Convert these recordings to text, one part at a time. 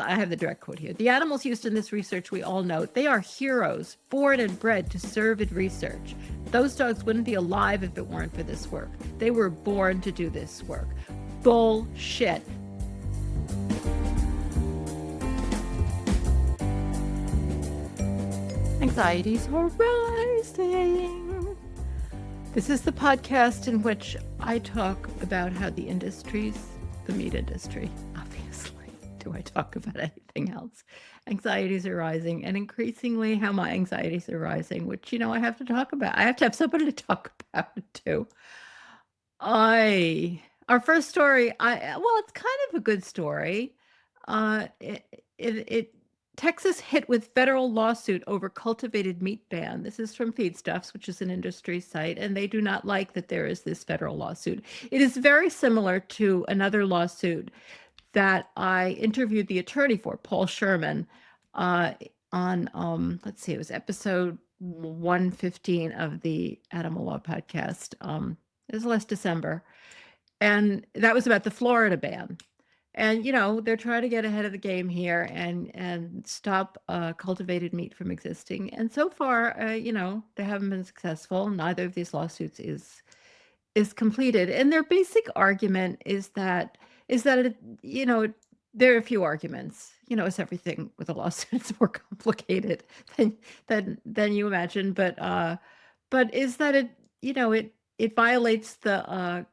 I have the direct quote here. The animals used in this research, we all know, they are heroes, born and bred to serve in research. Those dogs wouldn't be alive if it weren't for this work. They were born to do this work. Bullshit. Anxieties are rising. This is the podcast in which I talk about how the industries, the meat industry, obviously, do I talk about anything else? Anxieties are rising, and increasingly how my anxieties are rising, which, I have to talk about. I have to have somebody to talk about it too. Our first story, it's kind of a good story. Texas hit with federal lawsuit over cultivated meat ban. This is from Feedstuffs, which is an industry site, and they do not like that there is this federal lawsuit. It is very similar to another lawsuit that I interviewed the attorney for, Paul Sherman, on let's see, it was episode 115 of the Animal Law podcast. It was last December, and that was about the Florida ban. And they're trying to get ahead of the game here and stop cultivated meat from existing. And so far, they haven't been successful. Neither of these lawsuits is completed. And their basic argument is that there are a few arguments. It's everything with a lawsuit. It's more complicated than you imagine. But is that it violates the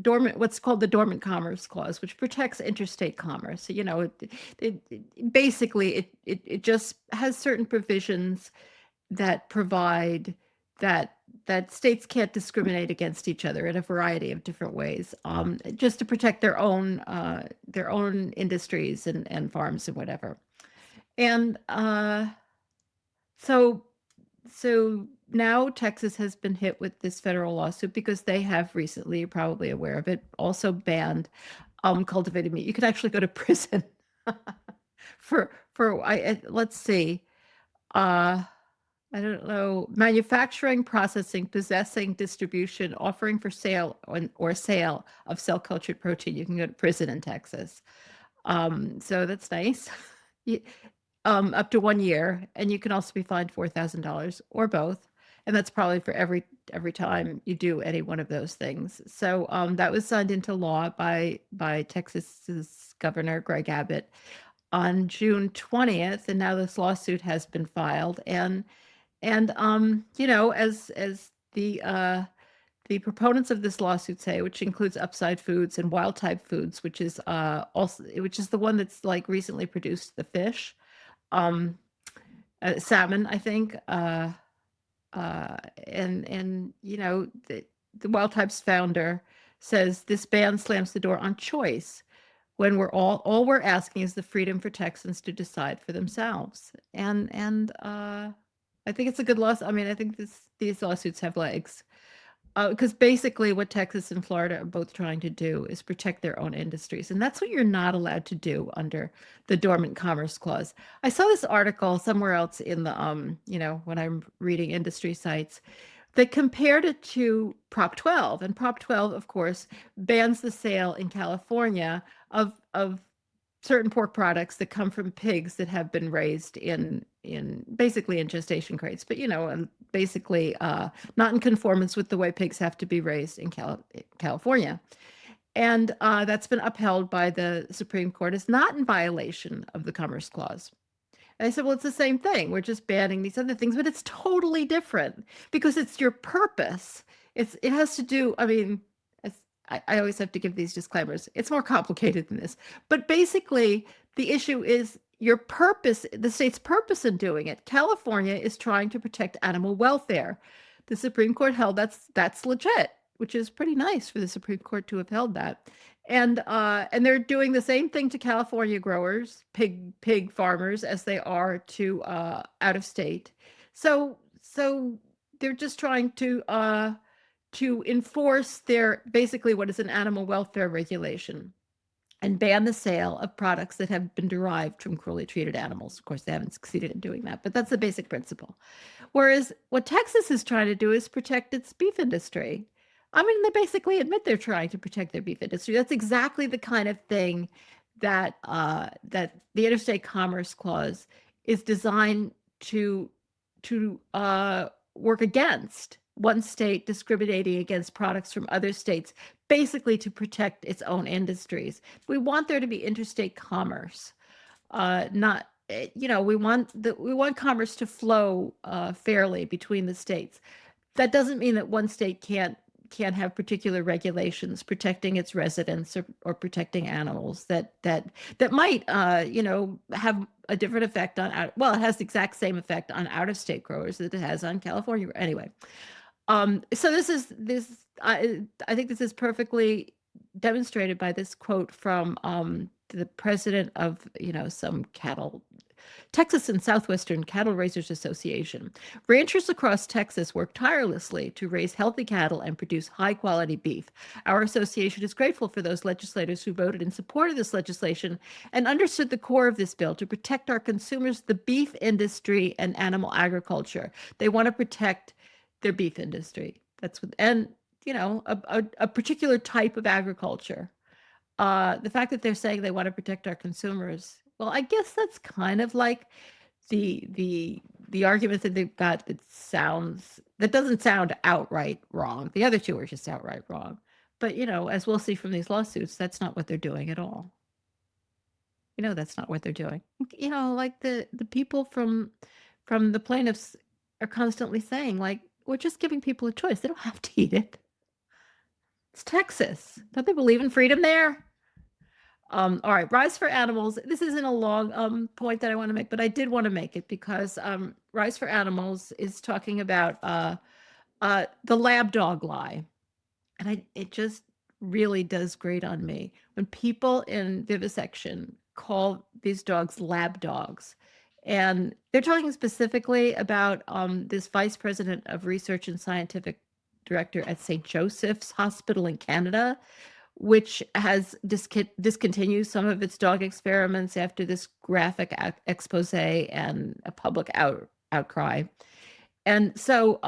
dormant, what's called the Dormant Commerce Clause, which protects interstate commerce. Basically it just has certain provisions that provide that states can't discriminate against each other in a variety of different ways, just to protect their own industries and farms and whatever. And so now Texas has been hit with this federal lawsuit because they have recently, you're probably aware of it, also banned cultivated meat. You could actually go to prison for let's see, I don't know, manufacturing, processing, possessing, distribution, offering for sale or sale of cell-cultured protein. You can go to prison in Texas. So that's nice. Up to 1 year, and you can also be fined $4,000 or both. And that's probably for every time you do any one of those things. So that was signed into law by Texas's Governor Greg Abbott on June 20th, and now this lawsuit has been filed. And as the proponents of this lawsuit say, which includes Upside Foods and Wild Type Foods, which is the one that's like recently produced the fish, salmon, I think, and the Wild Type's founder says this ban slams the door on choice when all we're asking is the freedom for Texans to decide for themselves. And I think it's a good loss. I mean, I think these lawsuits have legs. Because basically what Texas and Florida are both trying to do is protect their own industries. And that's what you're not allowed to do under the Dormant Commerce Clause. I saw this article somewhere else in the, when I'm reading industry sites, that compared it to Prop 12. And Prop 12, of course, bans the sale in California of certain pork products that come from pigs that have been raised in basically in gestation crates, but basically not in conformance with the way pigs have to be raised in California. And that's been upheld by the Supreme Court as not in violation of the Commerce Clause. And I said, well, it's the same thing. We're just banning these other things, but it's totally different because it's your purpose. It has to do, I mean, I always have to give these disclaimers. It's more complicated than this. But basically, the issue is your purpose, the state's purpose in doing it. California is trying to protect animal welfare. The Supreme Court held that's legit, which is pretty nice for the Supreme Court to have held that. And they're doing the same thing to California growers, pig farmers, as they are to out of state. So they're just trying to enforce their basically what is an animal welfare regulation and ban the sale of products that have been derived from cruelly treated animals. Of course, they haven't succeeded in doing that, but that's the basic principle. Whereas what Texas is trying to do is protect its beef industry. I mean, they basically admit they're trying to protect their beef industry. That's exactly the kind of thing that the Interstate Commerce Clause is designed to work against one state discriminating against products from other states, basically to protect its own industries. We want there to be interstate commerce, not we want commerce to flow fairly between the states. That doesn't mean that one state can't have particular regulations protecting its residents, or protecting animals that might have a different effect on well, it has the exact same effect on out of state growers that it has on California anyway. So I think this is perfectly demonstrated by this quote from the president of some Texas and Southwestern Cattle Raisers Association. Ranchers across Texas work tirelessly to raise healthy cattle and produce high-quality beef. Our association is grateful for those legislators who voted in support of this legislation and understood the core of this bill to protect our consumers, the beef industry, and animal agriculture. They want to protect their beef industry. That's what, and a particular type of agriculture. The fact that they're saying they want to protect our consumers, well, I guess that's kind of like the argument that they've got that doesn't sound outright wrong. The other two are just outright wrong. But as we'll see from these lawsuits, that's not what they're doing at all. That's not what they're doing. Like the people from the plaintiffs are constantly saying, like, we're just giving people a choice. They don't have to eat it. It's Texas. Don't they believe in freedom there? All right, Rise for Animals. This isn't a long point that I want to make, but I did want to make it because Rise for Animals is talking about the lab dog lie. And it just really does grate on me when people in vivisection call these dogs lab dogs. And they're talking specifically about this vice president of research and scientific director at St. Joseph's Hospital in Canada, which has discontinued some of its dog experiments after this graphic expose and a public outcry. And so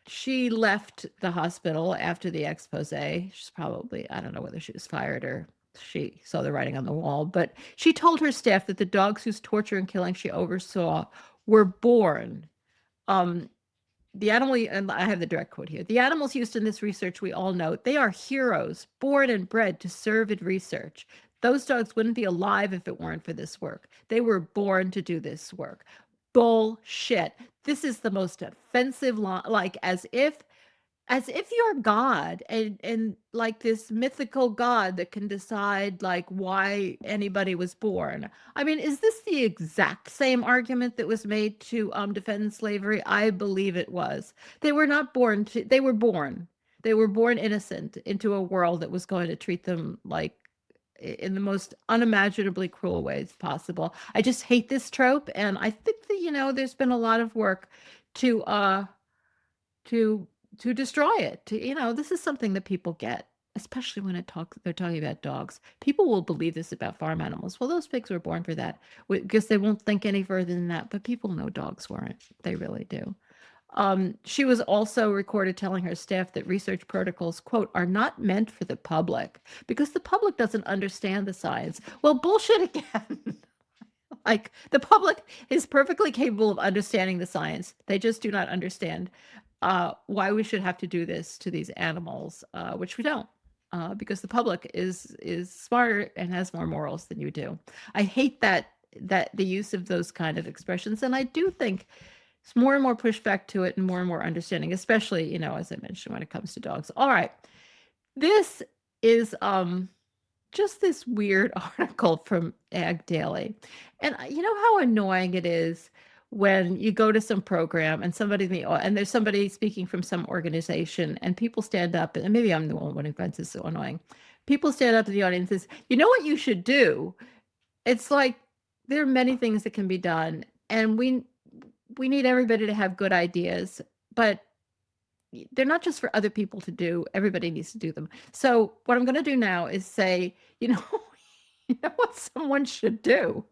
she left the hospital after the expose. She's probably, I don't know whether she was fired or she saw the writing on the wall, but she told her staff that the dogs whose torture and killing she oversaw were born. The animal, and I have the direct quote here, the animals used in this research, we all know, they are heroes, born and bred to serve in research. Those dogs wouldn't be alive if it weren't for this work. They were born to do this work. Bullshit. This is the most offensive line, like as if you're God and like this mythical God that can decide like why anybody was born. I mean, is this the exact same argument that was made to defend slavery? I believe it was. They were not born to, they were born. They were born innocent into a world that was going to treat them like in the most unimaginably cruel ways possible. I just hate this trope, and I think that there's been a lot of work to to destroy it. This is something that people get, especially when they're talking about dogs. People will believe this about farm animals. Well, those pigs were born for that, because they won't think any further than that. But people know dogs weren't. They really do. She was also recorded telling her staff that research protocols, quote, are not meant for the public because the public doesn't understand the science. Well, bullshit again. Like, the public is perfectly capable of understanding the science. They just do not understand why we should have to do this to these animals, which we don't, because the public is smarter and has more morals than you do. I hate that the use of those kind of expressions, and I do think it's more and more pushback to it and more understanding, especially, as I mentioned, when it comes to dogs. All right. This is just this weird article from Ag Daily. And you know how annoying it is when you go to some program and and there's somebody speaking from some organization and people stand up, and maybe I'm the one who finds this so annoying. People stand up in the audience and says, you know what you should do? It's like there are many things that can be done, and we need everybody to have good ideas, but they're not just for other people to do. Everybody needs to do them. So what I'm going to do now is say, you know what someone should do?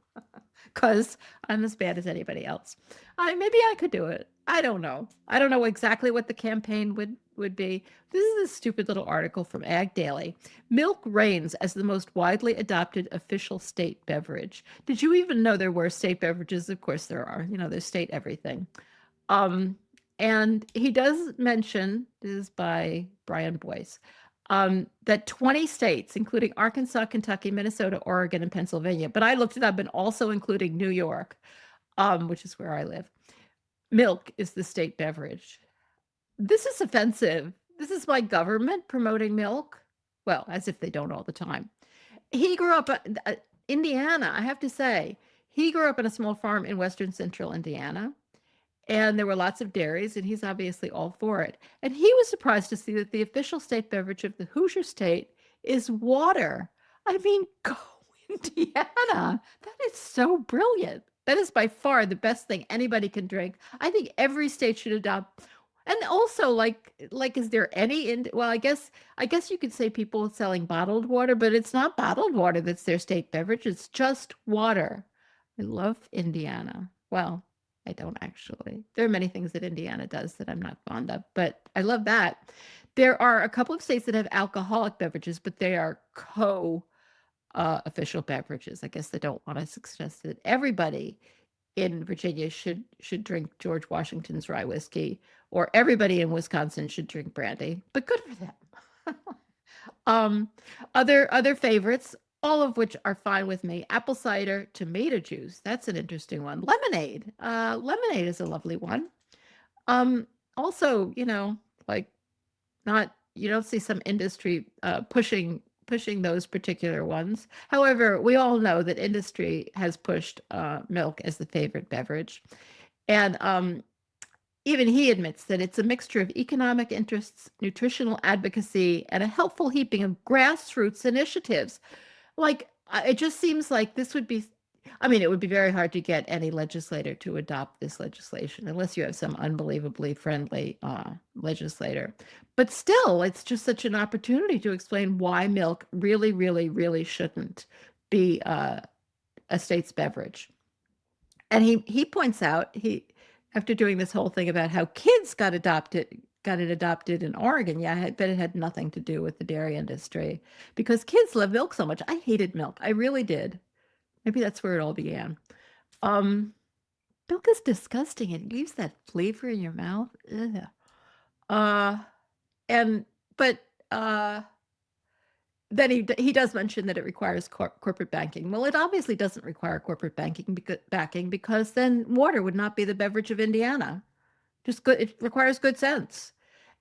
because I'm as bad as anybody else. Maybe I could do it. I don't know. I don't know exactly what the campaign would be. This is a stupid little article from Ag Daily. Milk reigns as the most widely adopted official state beverage. Did you even know there were state beverages? Of course there are. There's state everything. Um, and he does mention, this is by Brian Boyce, that 20 states, including Arkansas, Kentucky, Minnesota, Oregon, and Pennsylvania, but I looked it up, and also including New York, which is where I live, milk is the state beverage. This is offensive. This is my government promoting milk. Well, as if they don't all the time. He grew up Indiana, I have to say. He grew up on a small farm in western central Indiana. And there were lots of dairies, and he's obviously all for it. And he was surprised to see that the official state beverage of the Hoosier state is water. I mean, go Indiana. That is so brilliant. That is by far the best thing anybody can drink. I think every state should adopt. And also, like, is there any well, I guess you could say people selling bottled water, but it's not bottled water that's their state beverage. It's just water. I love Indiana. Well, I don't actually. There are many things that Indiana does that I'm not fond of, but I love that. There are a couple of states that have alcoholic beverages, but they are official beverages. I guess they don't want to suggest that everybody in Virginia should drink George Washington's rye whiskey, or everybody in Wisconsin should drink brandy. But good for them. Other favorites, all of which are fine with me. Apple cider, tomato juice. That's an interesting one. Lemonade. Lemonade is a lovely one. Also, like, not, you don't see some industry pushing those particular ones. However, we all know that industry has pushed milk as the favorite beverage. And even he admits that it's a mixture of economic interests, nutritional advocacy, and a helpful heaping of grassroots initiatives. Like, it just seems like this would be, I mean, it would be very hard to get any legislator to adopt this legislation unless you have some unbelievably friendly legislator. But still, it's just such an opportunity to explain why milk really, really, really shouldn't be a state's beverage. And he points out, after doing this whole thing about how kids got it adopted in Oregon. Yeah, I bet it had nothing to do with the dairy industry, because kids love milk so much. I hated milk. I really did. Maybe that's where it all began. Milk is disgusting. It leaves that flavor in your mouth. Ugh. But then he does mention that it requires corporate banking. Well, it obviously doesn't require corporate backing, because then water would not be the beverage of Indiana. Just good. It requires good sense.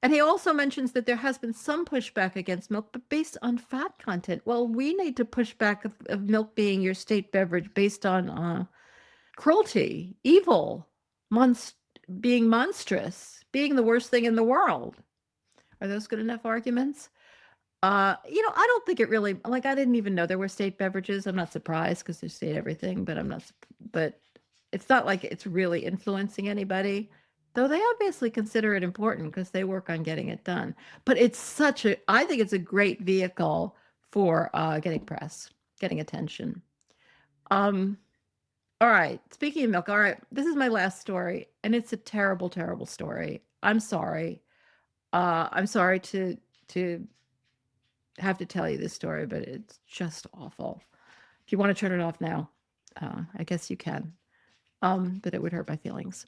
And he also mentions that there has been some pushback against milk, but based on fat content. Well, we need to push back of milk being your state beverage based on cruelty, evil, being monstrous, being the worst thing in the world. Are those good enough arguments? I don't think it really, like, I didn't even know there were state beverages. I'm not surprised because there's state everything, but it's not like it's really influencing anybody. Though they obviously consider it important because they work on getting it done. But I think it's a great vehicle for getting press, getting attention. All right. Speaking of milk, all right, this is my last story, and it's a terrible, terrible story. I'm sorry. I'm sorry to have to tell you this story, but it's just awful. If you want to turn it off now, I guess you can. But it would hurt my feelings.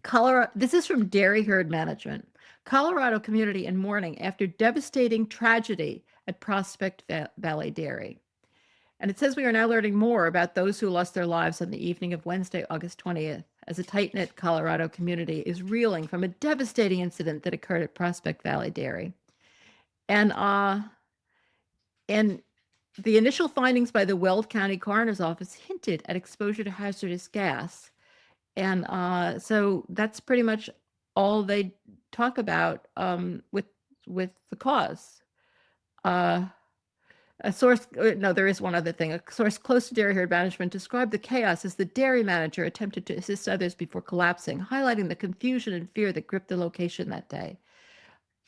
Colorado. This is from Dairy Herd Management. Colorado community in mourning after devastating tragedy at Prospect Valley Dairy. And it says we are now learning more about those who lost their lives on the evening of Wednesday, August 20th, as a tight-knit Colorado community is reeling from a devastating incident that occurred at Prospect Valley Dairy. And the initial findings by the Weld County Coroner's Office hinted at exposure to hazardous gas. And so that's pretty much all they talk about with the cause. A source, no, there is one other thing. A source close to Dairy Herd Management described the chaos as the dairy manager attempted to assist others before collapsing, highlighting the confusion and fear that gripped the location that day.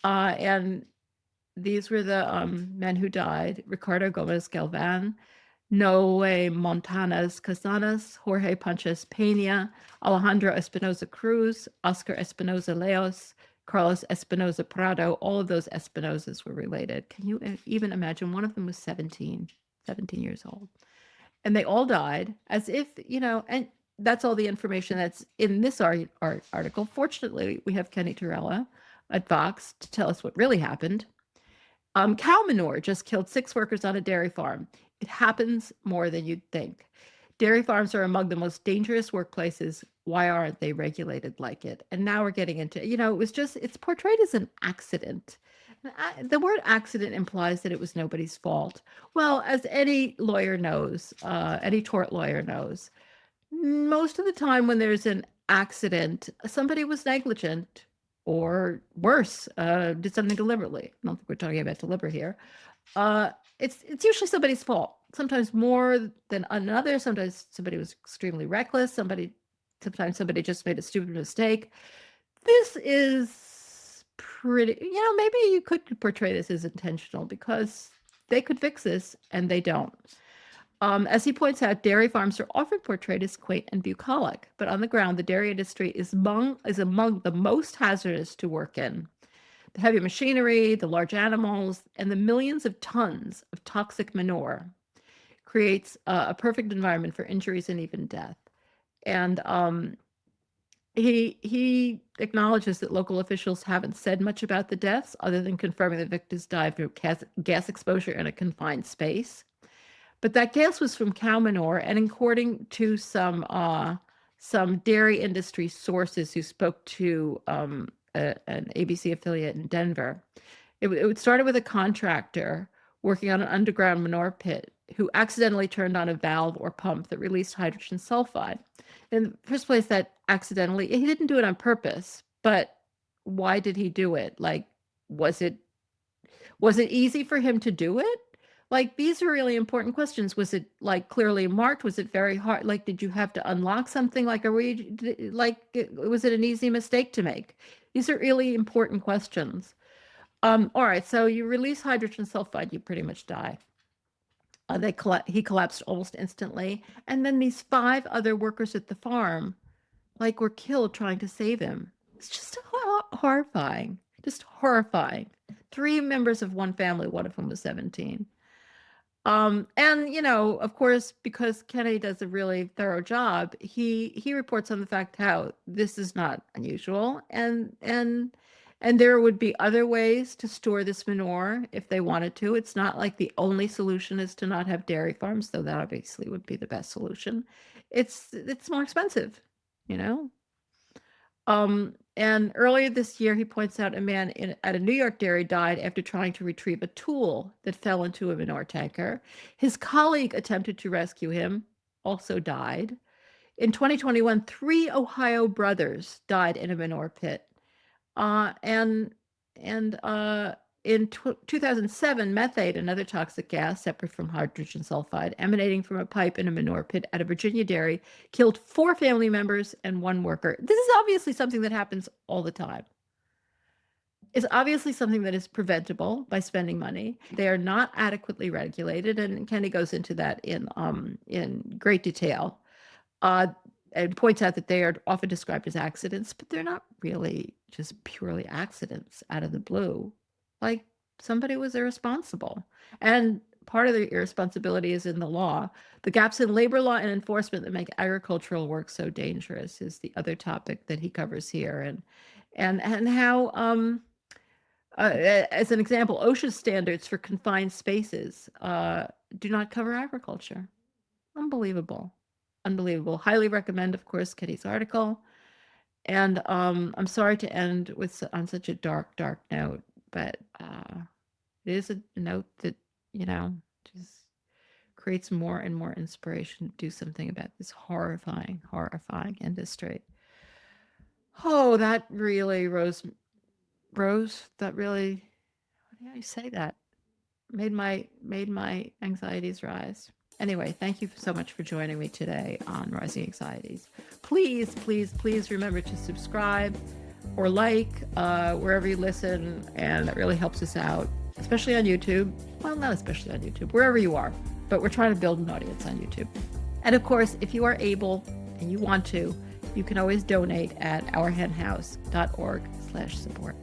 And these were the men who died: Ricardo Gomez Galvan, Noe Montanas Casanas, Jorge Ponches Peña, Alejandro Espinoza Cruz, Oscar Espinoza Leos, Carlos Espinoza Prado. All of those Espinosas were related. Can you even imagine? One of them was 17 years old. And they all died as if, and that's all the information that's in this article. Fortunately, we have Kenny Torella at Vox to tell us what really happened. Cow manure just killed 6 workers on a dairy farm. It happens more than you'd think. Dairy farms are among the most dangerous workplaces. Why aren't they regulated like it? And now we're getting into, it's portrayed as an accident. The word accident implies that it was nobody's fault. Well, as any lawyer knows, any tort lawyer knows, most of the time when there's an accident, somebody was negligent or worse, did something deliberately. I don't think we're talking about deliberate here. It's usually somebody's fault. Sometimes more than another. Sometimes somebody was extremely reckless. Sometimes somebody just made a stupid mistake. This is pretty, maybe you could portray this as intentional because they could fix this and they don't. As he points out, dairy farms are often portrayed as quaint and bucolic, but on the ground, the dairy industry is among the most hazardous to work in. The heavy machinery, the large animals, and the millions of tons of toxic manure creates a perfect environment for injuries and even death. And he acknowledges that local officials haven't said much about the deaths other than confirming the victims died through gas exposure in a confined space. But that gas was from cow manure, and according to some dairy industry sources who spoke to an ABC affiliate in Denver, it started with a contractor working on an underground manure pit who accidentally turned on a valve or pump that released hydrogen sulfide. In the first place, that accidentally, he didn't do it on purpose, but why did he do it? Like, was it easy for him to do it? Like, these are really important questions. Was it like clearly marked? Was it very hard? Like, did you have to unlock something? Like, was it an easy mistake to make? These are really important questions. All right, so you release hydrogen sulfide, you pretty much die. He collapsed almost instantly. And then these 5 other workers at the farm, were killed trying to save him. It's just horrifying, just horrifying. 3 members of one family, one of whom was 17. And of course, because Kenny does a really thorough job, he reports on the fact how this is not unusual, and there would be other ways to store this manure if they wanted to. It's not like the only solution is to not have dairy farms, though that obviously would be the best solution. It's more expensive, And earlier this year, he points out a man at a New York dairy died after trying to retrieve a tool that fell into a manure tanker. His colleague attempted to rescue him, also died. In 2021, 3 Ohio brothers died in a manure pit. In 2007, methane, another toxic gas separate from hydrogen sulfide, emanating from a pipe in a manure pit at a Virginia dairy, killed 4 family members and 1 worker. This is obviously something that happens all the time. It's obviously something that is preventable by spending money. They are not adequately regulated, and Kenny goes into that in great detail. And points out that they are often described as accidents, but they're not really just purely accidents out of the blue. Like, somebody was irresponsible. And part of the irresponsibility is in the law. The gaps in labor law and enforcement that make agricultural work so dangerous is the other topic that he covers here. And how, as an example, OSHA standards for confined spaces do not cover agriculture. Unbelievable. Highly recommend, of course, Kitty's article. And I'm sorry to end on such a dark note, but it is a note that, just creates more and more inspiration to do something about this horrifying industry. Oh, that really rose, that really, how do you say that? Made my anxieties rise. Anyway, thank you so much for joining me today on Rising Anxieties. Please, please, please remember to subscribe or like wherever you listen, and that really helps us out, especially on YouTube. Well, not especially on YouTube, wherever you are. but we're trying to build an audience on YouTube. And of course, if you are able and you want to, you can always donate at ourhenhouse.org/support.